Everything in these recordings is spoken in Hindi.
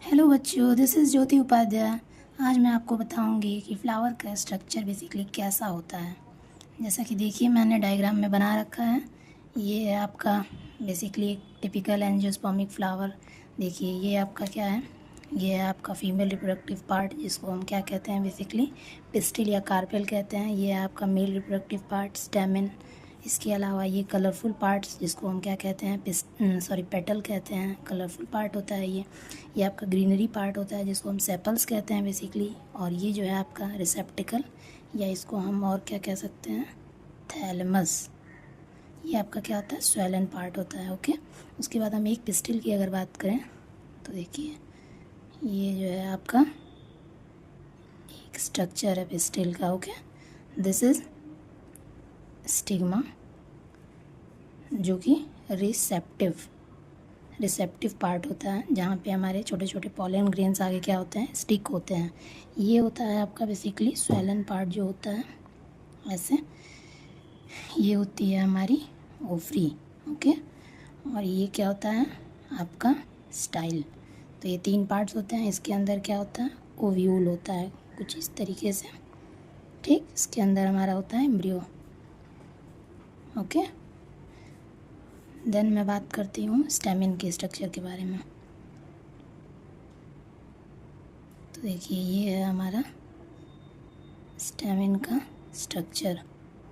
हेलो बच्चों, दिस इज़ ज्योति उपाध्याय। आज मैं आपको बताऊंगी कि फ्लावर का स्ट्रक्चर बेसिकली कैसा होता है। जैसा कि देखिए मैंने डायग्राम में बना रखा है। ये है आपका बेसिकली टिपिकल एंजियोस्पर्मिक फ्लावर। देखिए ये आपका क्या है, ये है आपका फीमेल रिप्रोडक्टिव पार्ट, जिसको हम क्या कहते हैं बेसिकली पिस्टिल या कार्पेल कहते हैं। ये है आपका मेल रिप्रोडक्टिव पार्ट स्टेमिन। इसके अलावा ये कलरफुल पार्ट्स, जिसको हम क्या कहते हैं पेटल कहते हैं, कलरफुल पार्ट होता है ये आपका ग्रीनरी पार्ट होता है, जिसको हम सेपल्स कहते हैं बेसिकली। और ये जो है आपका रिसेप्टिकल, या इसको हम और क्या कह सकते हैं, थैलेमस। ये आपका क्या होता है, स्वेलन पार्ट होता है। ओके, उसके बाद हम एक पिस्टिल की अगर बात करें तो देखिए ये जो है आपका एक स्ट्रक्चर है पिस्टिल का। ओके, दिस इज़ स्टिग्मा, जो कि रिसेप्टिव पार्ट होता है, जहाँ पे हमारे छोटे छोटे पॉलन ग्रेन्स आगे क्या होते हैं, स्टिक होते हैं। ये होता है आपका बेसिकली स्वेलन पार्ट जो होता है ऐसे। ये होती है हमारी ओवरी। ओके, और ये क्या होता है आपका स्टाइल। तो ये तीन पार्ट्स होते हैं। इसके अंदर क्या होता है, ओव्यूल होता है कुछ इस तरीके से। ठीक, इसके अंदर हमारा होता है एम्ब्रियो। ओके, देन मैं बात करती हूँ स्टेमिन के स्ट्रक्चर के बारे में। तो देखिए ये है हमारा स्टेमिन का स्ट्रक्चर।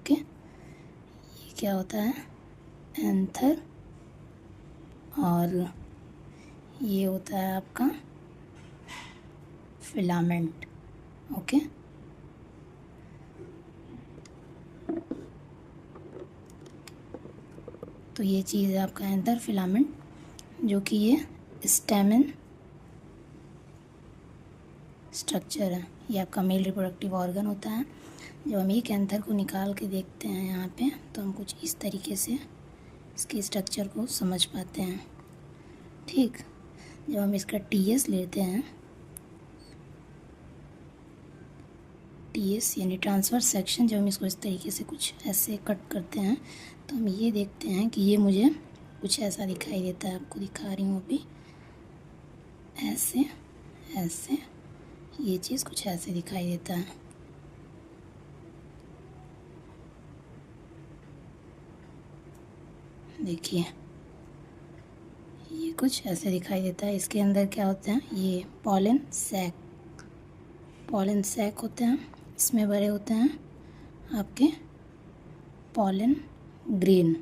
ओके, ये क्या होता है, एंथर, और ये होता है आपका फिलामेंट। ओके, तो ये चीज़ है आपका एंथर फिलामेंट, जो कि ये स्टेमिन स्ट्रक्चर है। ये आपका मेल रिप्रोडक्टिव ऑर्गन होता है। जब हम एक एंथर को निकाल के देखते हैं यहाँ पे, तो हम कुछ इस तरीके से इसके स्ट्रक्चर को समझ पाते हैं। ठीक, जब हम इसका टीएस लेते हैं, टीएस यानी ट्रांसवर्स सेक्शन, जब हम इसको इस तरीके से कुछ ऐसे कट करते हैं, तो हम ये देखते हैं कि ये मुझे कुछ ऐसा दिखाई देता है। आपको दिखा रही हूँ अभी, ऐसे ऐसे ये चीज़ कुछ ऐसे दिखाई देता है। देखिए ये कुछ ऐसे दिखाई देता है। इसके अंदर क्या होता है, ये पॉलन सैक होते हैं। इसमें भरे होते हैं आपके पॉलन ग्रेन,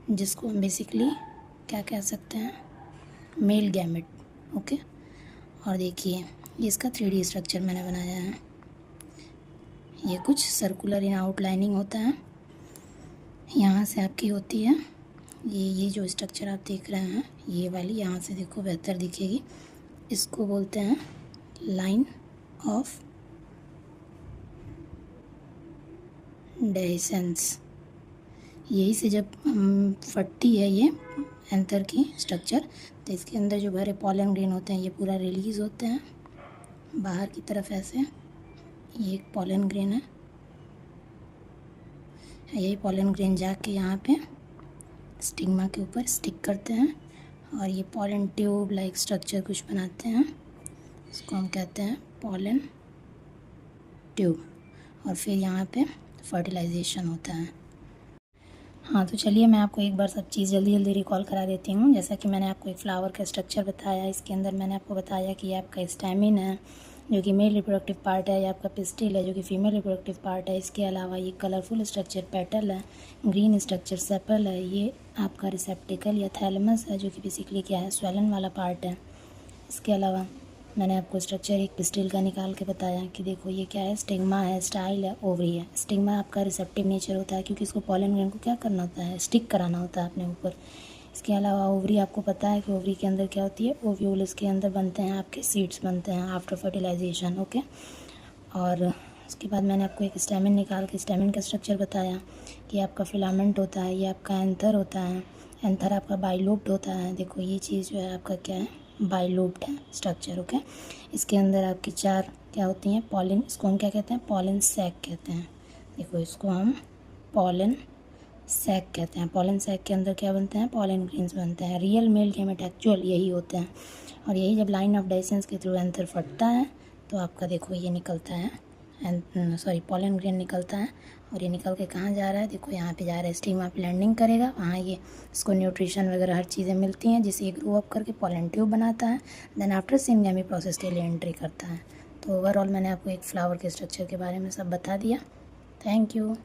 जिसको हम बेसिकली क्या कह सकते हैं, मेल गैमेट। ओके, और देखिए ये इसका 3D स्ट्रक्चर मैंने बनाया है। ये कुछ सर्कुलर इन आउटलाइनिंग होता है। यहाँ से आपकी होती है ये जो स्ट्रक्चर आप देख रहे हैं, ये वाली यहाँ से देखो बेहतर दिखेगी। इसको बोलते हैं लाइन ऑफ डेhiscence। यही से जब फटती है ये एंथर की स्ट्रक्चर, तो इसके अंदर जो भरे पॉलन ग्रेन होते हैं ये पूरा रिलीज़ होते हैं बाहर की तरफ ऐसे। ये एक पॉलन ग्रेन है, यही पॉलन ग्रेन जाके यहाँ पे स्टिग्मा के ऊपर स्टिक करते हैं, और ये पॉलन ट्यूब लाइक स्ट्रक्चर कुछ बनाते हैं। इसको हम कहते हैं पॉलन ट्यूब, और फिर यहाँ पे फर्टिलाइजेशन होता है। हाँ, तो चलिए मैं आपको एक बार सब चीज़ जल्दी जल्दी रिकॉल करा देती हूँ। जैसा कि मैंने आपको एक फ्लावर का स्ट्रक्चर बताया, इसके अंदर मैंने आपको बताया कि ये आपका स्टेमिन है, जो कि मेल रिप्रोडक्टिव पार्ट है। ये आपका पिस्टिल है, जो कि फीमेल रिप्रोडक्टिव पार्ट है। इसके अलावा ये कलरफुल स्ट्रक्चर पेटल है, ग्रीन स्ट्रक्चर सेपल है। ये आपका रिसेप्टिकल या थैलेमस है, जो कि बेसिकली क्या है, स्वेलन वाला पार्ट है। इसके अलावा मैंने आपको स्ट्रक्चर एक पिस्टिल का निकाल के बताया कि देखो ये क्या है, स्टिग्मा है, स्टाइल है, ओवरी है। स्टिग्मा आपका रिसेप्टिव नेचर होता है, क्योंकि इसको पॉलन ग्रेन को क्या करना होता है, स्टिक कराना होता है अपने ऊपर। इसके अलावा ओवरी आपको पता है कि ओवरी के अंदर क्या होती है, ओव्यूल। इसके अंदर बनते हैं आपके सीड्स बनते हैं आफ्टर फर्टिलाइजेशन। ओके, और उसके बाद मैंने आपको एक स्टेमिन निकाल के स्टेमिन का स्ट्रक्चर बताया कि आपका फिलामेंट होता है, ये आपका एंथर होता है। एंथर आपका बाइलोब्ड होता है। देखो ये चीज़ जो है आपका क्या है, बाइलोब्ड है स्ट्रक्चर। ओके, इसके अंदर आपकी चार क्या होती हैं, पॉलिन। इसको हम क्या कहते हैं, पॉलिन सैक कहते हैं। देखो इसको हम पॉलिन सैक कहते हैं। पॉलन सैक के अंदर क्या बनते हैं? पॉलन ग्रेन्स बनते हैं। रियल मेल गैमेट एक्चुअल यही होते हैं। और यही जब लाइन ऑफ डाइसेंस के थ्रू एंथर फटता है तो आपका देखो ये निकलता है, पॉलन ग्रेन निकलता है। और ये निकल के कहाँ जा रहा है? देखो यहाँ पे जा रहा है, स्टिग्मा पे लैंडिंग करेगा, वहाँ ये इसको न्यूट्रिशन वगैरह हर चीज़ें मिलती हैं जिससे ये ग्रो अप करके पॉलन ट्यूब बनाता है। देन आफ्टर सिंगेमी प्रोसेस के लिए एंट्री करता है। तो ओवरऑल मैंने आपको एक फ्लावर के स्ट्रक्चर के बारे में सब बता दिया। Thank you.